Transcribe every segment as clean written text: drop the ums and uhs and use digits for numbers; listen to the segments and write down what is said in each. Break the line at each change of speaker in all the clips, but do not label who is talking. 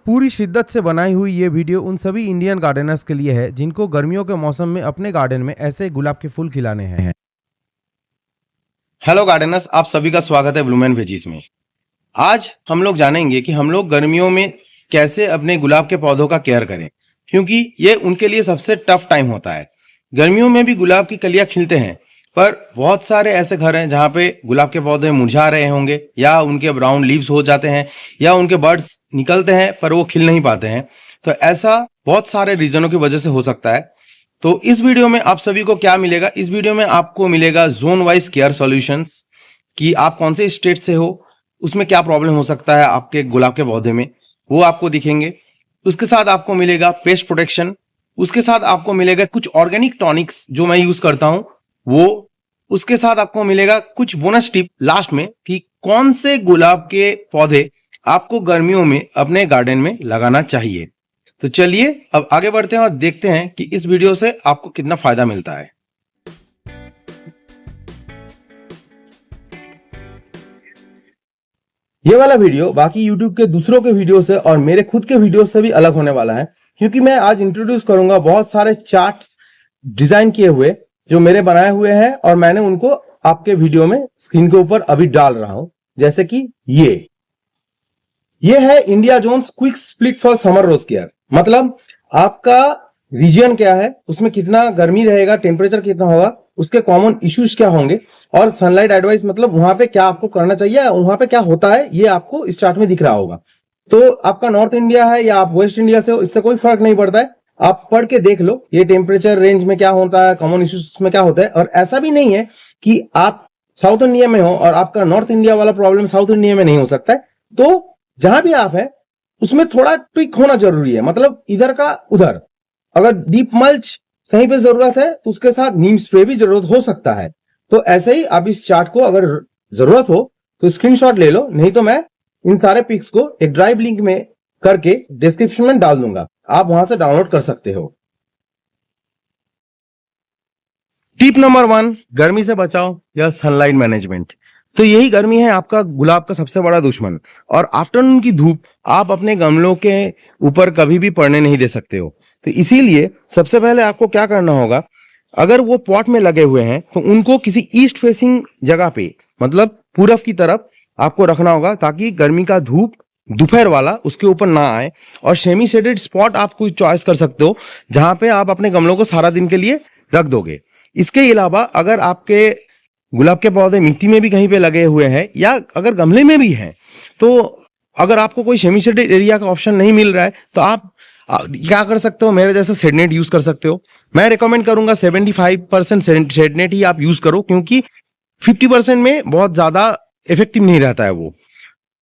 पूरी शिद्दत से बनाई हुई ये वीडियो उन सभी इंडियन गार्डनर्स के लिए है जिनको गर्मियों के मौसम में अपने गार्डन में ऐसे गुलाब के फूल खिलाने हैं।
हेलो गार्डनर्स, आप सभी का स्वागत है ब्लूमैन वेजीज में। आज हम लोग जानेंगे कि हम लोग गर्मियों में कैसे अपने गुलाब के पौधों का केयर करें, क्योंकि ये उनके लिए सबसे टफ टाइम होता है। गर्मियों में भी गुलाब की कलियां खिलते हैं, पर बहुत सारे ऐसे घर हैं जहाँ पे गुलाब के पौधे मुरझा रहे होंगे, या उनके ब्राउन लीव्स हो जाते हैं, या उनके बर्ड्स निकलते हैं पर वो खिल नहीं पाते हैं। तो ऐसा बहुत सारे रीजनों की वजह से हो सकता है। तो इस वीडियो में आप सभी को क्या मिलेगा, इस वीडियो में आपको मिलेगा जोन वाइज केयर सॉल्यूशंस, कि आप कौन से स्टेट से हो, उसमें क्या प्रॉब्लम हो सकता है आपके गुलाब के पौधे में, वो आपको दिखेंगे। उसके साथ आपको मिलेगा पेस्ट प्रोटेक्शन, उसके साथ आपको मिलेगा कुछ ऑर्गेनिक टॉनिक्स जो मैं यूज करता हूं वो, उसके साथ आपको मिलेगा कुछ बोनस टिप लास्ट में कि कौन से गुलाब के पौधे आपको गर्मियों में अपने गार्डन में लगाना चाहिए। तो चलिए अब आगे बढ़ते हैं और देखते हैं कि इस वीडियो से आपको कितना फायदा मिलता है।
ये वाला वीडियो बाकी YouTube के दूसरों के वीडियो से और मेरे खुद के वीडियो से भी अलग होने वाला है, क्योंकि मैं आज इंट्रोड्यूस करूंगा बहुत सारे चार्ट्स डिजाइन किए हुए जो मेरे बनाए हुए हैं और मैंने उनको आपके वीडियो में स्क्रीन के ऊपर अभी डाल रहा हूं। जैसे कि ये है India Jones quick split for summer rose care. मतलब आपका रीजन क्या है, उसमें कितना गर्मी रहेगा, टेम्परेचर कितना होगा, उसके कॉमन इश्यूज क्या होंगे, और सनलाइट एडवाइस मतलब वहां पे क्या आपको करना चाहिए, वहां पे क्या होता है, ये आपको इस चार्ट में दिख रहा होगा। तो आपका नॉर्थ इंडिया है या आप वेस्ट इंडिया से हो, इससे कोई फर्क नहीं पड़ता है। आप पढ़ के देख लो ये टेम्परेचर रेंज में क्या होता है, कॉमन इश्यूज में क्या होता है। और ऐसा भी नहीं है कि आप साउथ इंडिया में हो और आपका नॉर्थ इंडिया वाला प्रॉब्लम साउथ इंडिया में नहीं हो सकता है। तो जहां भी आप है उसमें थोड़ा ट्विक होना जरूरी है, मतलब इधर का उधर। अगर डीप मल्च कहीं पे जरूरत है तो उसके साथ नीम स्प्रे भी जरूरत हो सकता है। तो ऐसे ही आप इस चार्ट को अगर जरूरत हो तो स्क्रीनशॉट ले लो, नहीं तो मैं इन सारे पिक्स को एक ड्राइव लिंक में करके डिस्क्रिप्शन में डाल दूंगा, आप वहां से डाउनलोड कर सकते हो। टिप नंबर 1, गर्मी से बचाओ या सनलाइट मैनेजमेंट। तो यही गर्मी है आपका गुलाब का सबसे बड़ा दुश्मन, और आफ्टरनून की धूप आप अपने गमलों के ऊपर कभी भी पड़ने नहीं दे सकते हो। तो इसीलिए सबसे पहले आपको क्या करना होगा, अगर वो पॉट में लगे हुए हैं तो उनको किसी ईस्ट फेसिंग जगह पे, मतलब पूरब की तरफ आपको रखना होगा, ताकि गर्मी का धूप दोपहर वाला उसके ऊपर ना आए। और सेमी शेडेड स्पॉट आप कोई चॉइस कर सकते हो जहां पे आप अपने गमलों को सारा दिन के लिए रख दोगे। इसके अलावा अगर आपके गुलाब के पौधे मिट्टी में भी कहीं पे लगे हुए हैं या अगर गमले में भी हैं, तो अगर आपको कोई सेमी शेडेड एरिया का ऑप्शन नहीं मिल रहा है तो आप क्या कर सकते हो, मेरे जैसे शेडनेट यूज कर सकते हो। मैं रिकमेंड करूंगा 75% शेडनेट ही आप यूज करो, क्योंकि 50% में बहुत ज्यादा इफेक्टिव नहीं रहता है वो।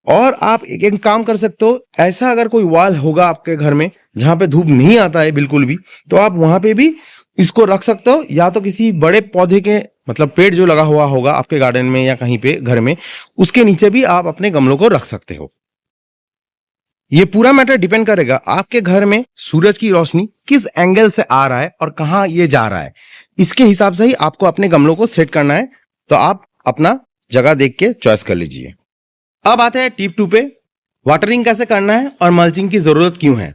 और आप एक काम कर सकते हो, ऐसा अगर कोई वॉल होगा आपके घर में जहां पे धूप नहीं आता है बिल्कुल भी, तो आप वहां पे भी इसको रख सकते हो, या तो किसी बड़े पौधे के, मतलब पेड़ जो लगा हुआ होगा आपके गार्डन में या कहीं पे घर में, उसके नीचे भी आप अपने गमलों को रख सकते हो। ये पूरा मैटर डिपेंड करेगा आपके घर में सूरज की रोशनी किस एंगल से आ रहा है और कहां ये जा रहा है, इसके हिसाब से ही आपको अपने गमलों को सेट करना है। तो आप अपना जगह देख के चॉइस कर लीजिए। अब आते हैं टिप 2 पे, वाटरिंग कैसे करना है और मल्चिंग की जरूरत क्यों है।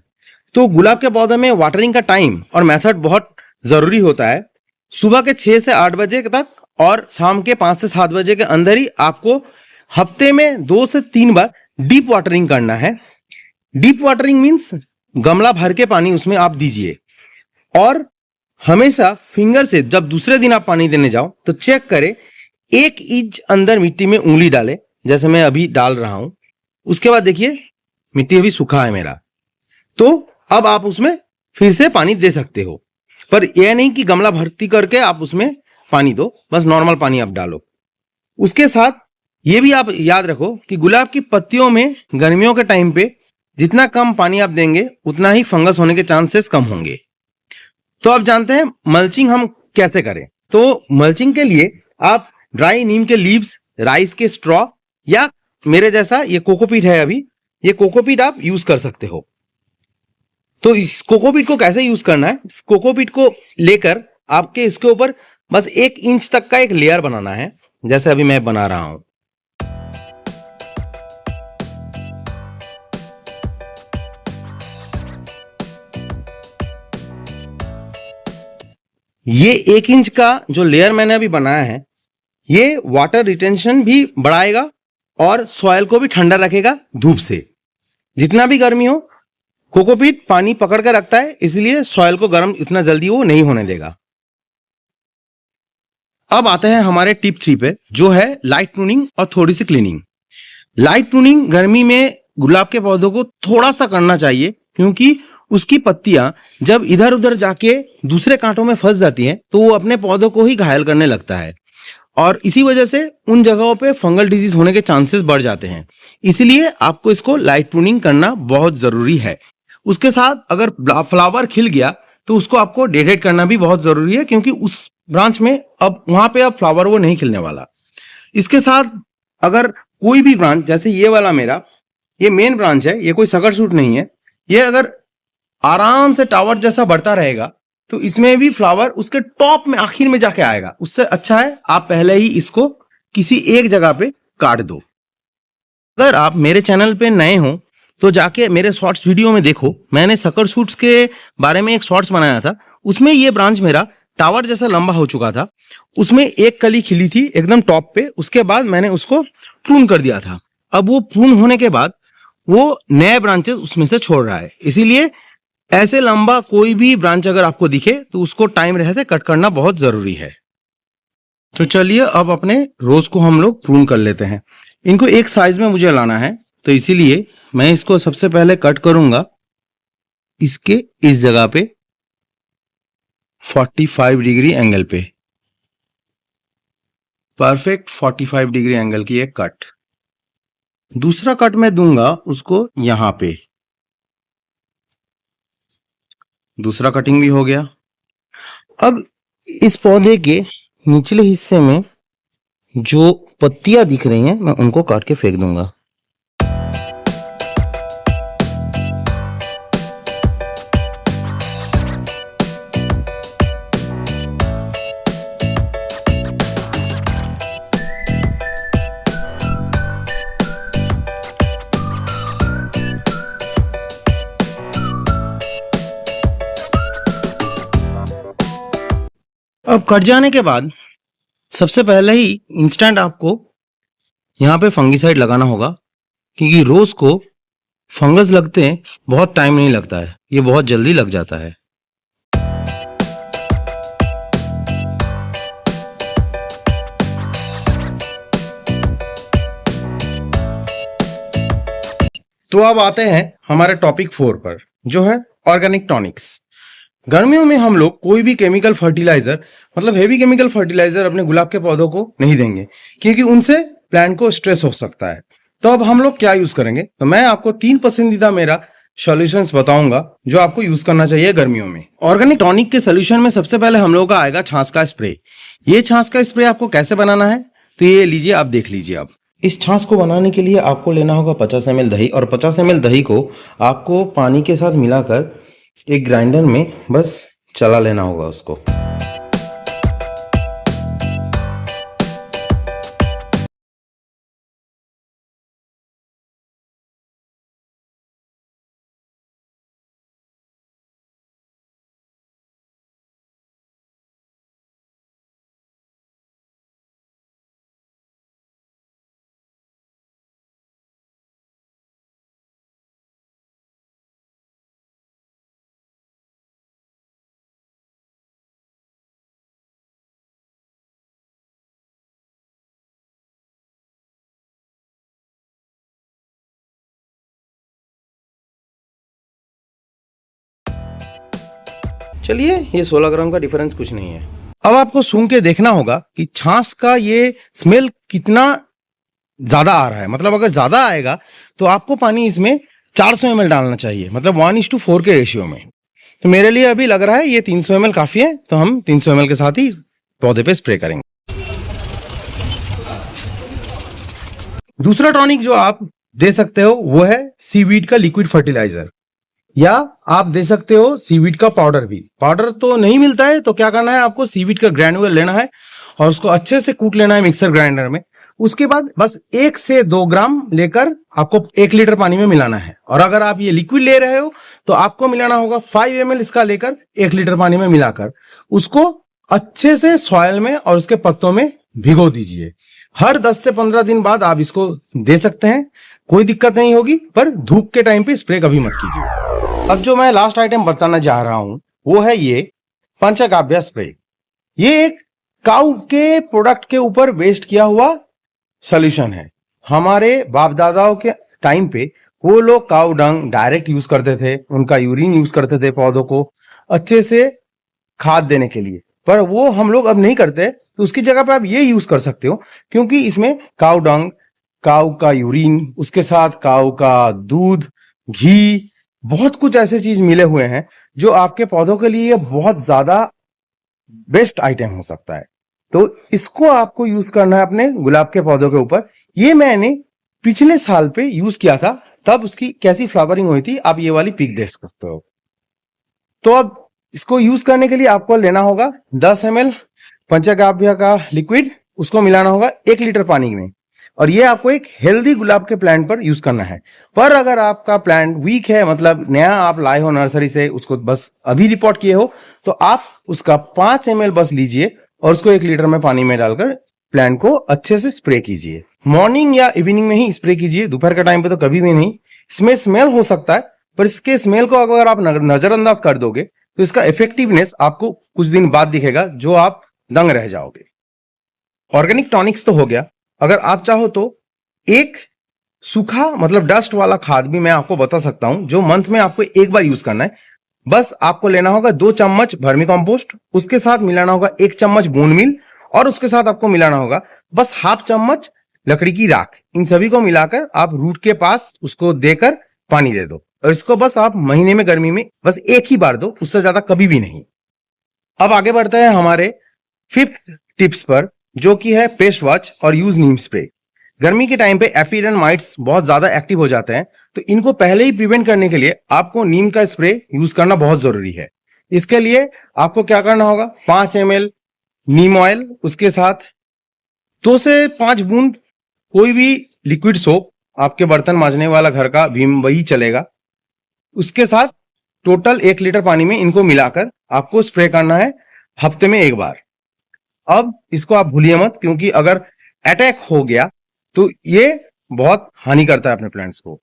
तो गुलाब के पौधे में वाटरिंग का टाइम और मेथड बहुत जरूरी होता है। सुबह के 6 से 8 बजे तक और शाम के 5 से 7 बजे के अंदर ही आपको हफ्ते में 2 से 3 बार डीप वाटरिंग करना है। डीप वाटरिंग मीन्स गमला भर के पानी उसमें आप दीजिए, और हमेशा फिंगर से जब दूसरे दिन आप पानी देने जाओ तो चेक करें 1 इंच अंदर मिट्टी में उंगली डाले, जैसे मैं अभी डाल रहा हूं। उसके बाद देखिए मिट्टी अभी सूखा है मेरा, तो अब आप उसमें फिर से पानी दे सकते हो। पर यह नहीं कि गमला भर्ती करके आप उसमें पानी दो, बस नॉर्मल पानी आप डालो। उसके साथ ये भी आप याद रखो कि गुलाब की पत्तियों में गर्मियों के टाइम पे जितना कम पानी आप देंगे उतना ही फंगस होने के चांसेस कम होंगे। तो अब जानते हैं मल्चिंग हम कैसे करें। तो मल्चिंग के लिए आप ड्राई नीम के लीव्स, राइस के स्ट्रॉ, या मेरे जैसा ये कोकोपीट है, अभी ये कोकोपीट आप यूज कर सकते हो। तो इस कोकोपीट को कैसे यूज करना है, इस कोकोपीट को लेकर आपके इसके ऊपर बस 1 इंच तक का एक लेयर बनाना है, जैसे अभी मैं बना रहा हूं।
ये 1 इंच का जो लेयर मैंने अभी बनाया है, ये वाटर रिटेंशन भी बढ़ाएगा और सॉइल को भी ठंडा रखेगा धूप से। जितना भी गर्मी हो, कोकोपीट पानी पकड़ कर रखता है, इसलिए सॉइल को गर्म इतना जल्दी वो नहीं होने देगा। अब आते हैं हमारे टिप 3 पे, जो है लाइट प्रूनिंग और थोड़ी सी क्लीनिंग। लाइट प्रूनिंग गर्मी में गुलाब के पौधों को थोड़ा सा करना चाहिए, क्योंकि उसकी पत्तियां जब इधर उधर जाके दूसरे कांटों में फंस जाती हैं तो वो अपने पौधों को ही घायल करने लगता है, और इसी वजह से उन जगहों पे फंगल डिजीज होने के चांसेस बढ़ जाते हैं। इसलिए आपको इसको लाइट प्रूनिंग करना बहुत जरूरी है। उसके साथ अगर फ्लावर खिल गया तो उसको आपको डेडेट करना भी बहुत जरूरी है, क्योंकि उस ब्रांच में अब वहां पे अब फ्लावर वो नहीं खिलने वाला। इसके साथ अगर कोई भी ब्रांच, जैसे ये वाला मेरा, ये मेन ब्रांच है, ये कोई सकर शूट नहीं है, ये अगर आराम से टावर जैसा बढ़ता रहेगा तो इसमें भी फ्लावर उसके टॉप में आखिर में जाके आएगा। उससे अच्छा है आप पहले ही इसको किसी एक जगह पे काट दो। अगर आप मेरे चैनल पे नए हो तो जाके मेरे शॉर्ट्स वीडियो में देखो, मैंने सकर शूट्स के बारे में एक शॉर्ट्स बनाया था। उसमें ये ब्रांच मेरा टावर जैसा लंबा हो चुका था, उसमें एक कली खिली थी एकदम टॉप पे, उसके बाद मैंने उसको प्रून कर दिया था। अब वो प्रून होने के बाद वो नए ब्रांचेस उसमें से छोड़ रहा है। इसीलिए ऐसे लंबा कोई भी ब्रांच अगर आपको दिखे तो उसको टाइम रहते कट करना बहुत जरूरी है। तो चलिए अब अपने रोज को हम लोग प्रून कर लेते हैं। इनको एक साइज में मुझे लाना है, तो इसीलिए मैं इसको सबसे पहले कट करूंगा इसके इस जगह पे 45 डिग्री एंगल पे। परफेक्ट 45 डिग्री एंगल की एक कट। दूसरा कट मैं दूंगा उसको यहां पे। दूसरा कटिंग भी हो गया। अब इस पौधे के निचले हिस्से में जो पत्तियां दिख रही हैं मैं उनको काट के फेंक दूंगा। अब कट जाने के बाद सबसे पहले ही इंस्टेंट आपको यहाँ पे फंगीसाइड लगाना होगा, क्योंकि रोज को फंगस लगते हैं बहुत टाइम नहीं लगता है, ये बहुत जल्दी लग जाता है। तो अब आते हैं हमारे टॉपिक 4 पर, जो है ऑर्गेनिक टॉनिक्स। गर्मियों में हम लोग कोई भी केमिकल फर्टिलाइजर, मतलब हेवी केमिकल फर्टिलाइजर अपने गुलाब के पौधों को नहीं देंगे, क्योंकि उनसे प्लांट को स्ट्रेस हो सकता है। तो अब हम लोग क्या यूज करेंगे, तो मैं आपको 3 पसंदीदा मेरा सॉल्यूशंस बताऊंगा जो आपको यूज करना चाहिए गर्मियों में। ऑर्गेनिक टॉनिक के सोल्यूशन में सबसे पहले हम लोगों का आएगा छाछ का स्प्रे। ये छाछ का स्प्रे आपको कैसे बनाना है तो ये लीजिए, आप देख लीजिए। अब इस छाछ को बनाने के लिए आपको लेना होगा 50 ml दही, और 50 ml दही को आपको पानी के साथ मिलाकर एक ग्राइंडर में बस चला लेना होगा उसको। चलिए, ये 16 ग्राम का डिफरेंस कुछ नहीं है। अब आपको सूंघ के देखना होगा कि छाछ का ये स्मेल कितना ज्यादा आ रहा है। मतलब अगर ज्यादा आएगा तो आपको पानी इसमें 400 ml डालना चाहिए, मतलब 1:4 के रेशियो में। तो मेरे लिए अभी लग रहा है ये 300 ml काफी है, तो हम 300 ml के साथ ही पौधे पे स्प्रे करेंगे। दूसरा टॉनिक जो आप दे सकते हो वो है सीवीड का लिक्विड फर्टिलाइजर, या आप दे सकते हो सीवीड का पाउडर भी। पाउडर तो नहीं मिलता है तो क्या करना है, आपको सीवीड का ग्रैन्युअल लेना है और उसको अच्छे से कूट लेना है मिक्सर ग्राइंडर में। उसके बाद बस 1 से 2 ग्राम लेकर आपको 1 लीटर पानी में मिलाना है। और अगर आप ये लिक्विड ले रहे हो तो आपको मिलाना होगा 5 ml इसका लेकर 1 लीटर पानी में मिलाकर। उसको
अच्छे से सॉइल में और उसके पत्तों में भिगो दीजिए। हर 10 से 15 दिन बाद आप इसको दे सकते हैं, कोई दिक्कत नहीं होगी, पर धूप के टाइम पे स्प्रे कभी मत कीजिए। अब जो मैं लास्ट आइटम बताना चाह रहा हूं वो है ये पंचकाव्य स्प्रे। ये एक काऊ के प्रोडक्ट के ऊपर वेस्ट किया हुआ सॉल्यूशन है। हमारे बाप दादाओं के टाइम पे वो लोग काऊ डंग डायरेक्ट यूज करते थे, उनका यूरिन यूज करते थे पौधों को अच्छे से खाद देने के लिए, पर वो हम लोग अब नहीं करते। तो उसकी जगह पे आप ये यूज कर सकते हो, क्योंकि इसमें काऊ डंग, काऊ का यूरिन, उसके साथ काऊ का दूध, घी, बहुत कुछ ऐसे चीज मिले हुए हैं जो आपके पौधों के लिए बहुत ज्यादा बेस्ट आइटम हो सकता है। तो इसको आपको यूज करना है अपने गुलाब के पौधों के ऊपर। ये मैंने पिछले साल पे यूज किया था, तब उसकी कैसी फ्लावरिंग हुई थी आप ये वाली पिक देख सकते हो। तो अब इसको यूज करने के लिए आपको लेना होगा 10 ml पंचकाव्य का लिक्विड, उसको मिलाना होगा 1 लीटर पानी में, और ये आपको एक हेल्दी गुलाब के प्लांट पर यूज करना है। पर अगर आपका प्लांट वीक है, मतलब नया आप लाए हो नर्सरी से, उसको बस अभी रिपोर्ट किए हो, तो आप उसका 5 ml बस लीजिए और उसको 1 लीटर में पानी में डालकर प्लांट को अच्छे से स्प्रे कीजिए। मॉर्निंग या इवनिंग में ही स्प्रे कीजिए, दोपहर के टाइम पे तो कभी भी नहीं। इसमें स्मेल हो सकता है, पर इसके स्मेल को अगर आप नजरअंदाज कर दोगे तो इसका इफेक्टिवनेस आपको कुछ दिन बाद दिखेगा, जो आप दंग रह जाओगे। ऑर्गेनिक टॉनिक्स तो हो गया, अगर आप चाहो तो एक सूखा मतलब डस्ट वाला खाद भी मैं आपको बता सकता हूं, जो मंथ में आपको एक बार यूज करना है। बस आपको लेना होगा 2 चम्मच वर्मी कंपोस्ट, उसके साथ मिलाना होगा 1 चम्मच बोन मील, और उसके साथ आपको मिलाना होगा बस ½ चम्मच लकड़ी की राख। इन सभी को मिलाकर आप रूट के पास उसको देकर पानी दे दो, और इसको बस आप महीने में गर्मी में बस एक ही बार दो, उससे ज्यादा कभी भी नहीं। अब आगे बढ़ते हैं हमारे 5th टिप्स पर, जो कि है पेस्ट वॉच और यूज नीम स्प्रे। गर्मी के टाइम पे एफिड एंड माइट्स बहुत ज्यादा एक्टिव हो जाते हैं, तो इनको पहले ही प्रिवेंट करने के लिए आपको नीम का स्प्रे यूज करना बहुत जरूरी है। इसके लिए आपको क्या करना होगा, 5 ml नीम ऑयल, उसके साथ 2 से 5 बूंद कोई भी लिक्विड सोप, आपके बर्तन मांजने वाला घर का भीम वही चलेगा, उसके साथ टोटल 1 लीटर पानी में इनको मिलाकर आपको स्प्रे करना है हफ्ते में 1 बार। अब इसको आप भूलिए मत, क्योंकि अगर अटैक हो गया तो ये बहुत हानि करता है अपने प्लांट्स को।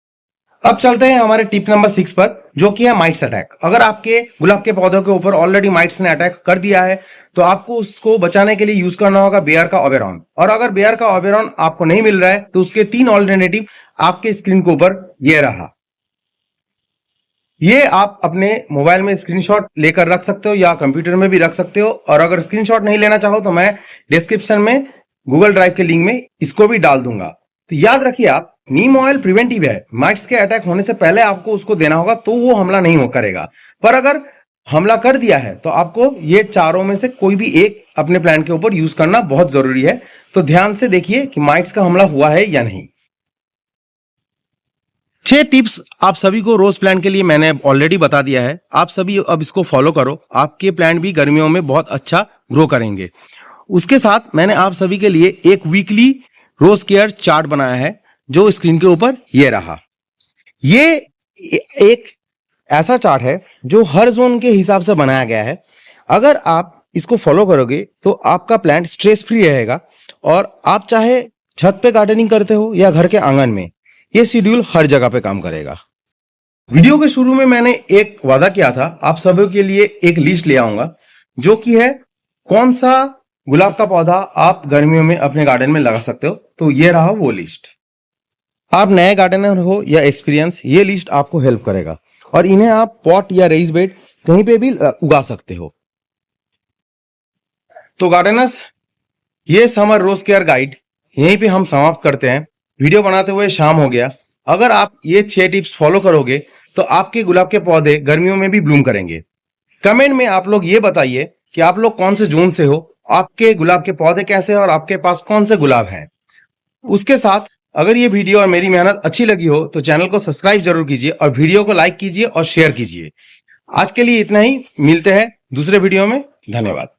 अब चलते हैं हमारे टिप नंबर 6 पर, जो कि है माइट्स अटैक। अगर आपके गुलाब के पौधों के ऊपर ऑलरेडी माइट्स ने अटैक कर दिया है, तो आपको उसको बचाने के लिए यूज करना होगा बेयर का ओबेरॉन। और अगर बेयर का ओबेरॉन आपको नहीं मिल रहा है, तो उसके 3 ऑल्टरनेटिव आपके स्क्रीन के ऊपर ये रहा। ये आप अपने मोबाइल में स्क्रीनशॉट लेकर रख सकते हो या कंप्यूटर में भी रख सकते हो, और अगर स्क्रीनशॉट नहीं लेना चाहो तो मैं डिस्क्रिप्शन में गूगल ड्राइव के लिंक में इसको भी डाल दूंगा। तो याद रखिए, आप नीम ऑयल प्रिवेंटिव है, माइट्स के अटैक होने से पहले आपको उसको देना होगा, तो वो हमला नहीं करेगा। पर अगर हमला कर दिया है तो आपको ये चारों में से कोई भी एक अपने प्लांट के ऊपर यूज करना बहुत जरूरी है। तो ध्यान से देखिए कि माइट्स का हमला हुआ है या नहीं। 6 टिप्स आप सभी को रोज प्लांट के लिए मैंने ऑलरेडी बता दिया है, आप सभी अब इसको फॉलो करो, आपके प्लांट भी गर्मियों में बहुत अच्छा ग्रो करेंगे। उसके साथ मैंने आप सभी के लिए एक वीकली रोज केयर चार्ट बनाया है, जो स्क्रीन के ऊपर ये रहा। ये एक ऐसा चार्ट है जो हर जोन के हिसाब से बनाया गया है। अगर आप इसको फॉलो करोगे तो आपका प्लांट स्ट्रेस फ्री रहेगा, और आप चाहे छत पे गार्डनिंग करते हो या घर के आंगन में, ये शेड्यूल हर जगह पे काम करेगा। वीडियो के शुरू में मैंने एक वादा किया था, आप सभी के लिए एक लिस्ट ले आऊंगा, जो कि है कौन सा गुलाब का पौधा आप गर्मियों में अपने गार्डन में लगा सकते हो। तो ये रहा वो लिस्ट। आप नए गार्डनर हो या एक्सपीरियंस, ये लिस्ट आपको हेल्प करेगा, और इन्हें आप पॉट या रेज बेड कहीं पे भी उगा सकते हो। तो गार्डनर्स, ये समर रोज केयर गाइड यहीं पे हम समाप्त करते हैं। वीडियो बनाते हुए शाम हो गया। अगर आप ये 6 टिप्स फॉलो करोगे तो आपके गुलाब के पौधे गर्मियों में भी ब्लूम करेंगे। कमेंट में आप लोग ये बताइए कि आप लोग कौन से जोन से हो, आपके गुलाब के पौधे कैसे हैं और आपके पास कौन से गुलाब हैं। उसके साथ अगर ये वीडियो और मेरी मेहनत अच्छी लगी हो तो चैनल को सब्सक्राइब जरूर कीजिए और वीडियो को लाइक कीजिए और शेयर कीजिए। आज के लिए इतना ही, मिलते हैं दूसरे वीडियो में। धन्यवाद।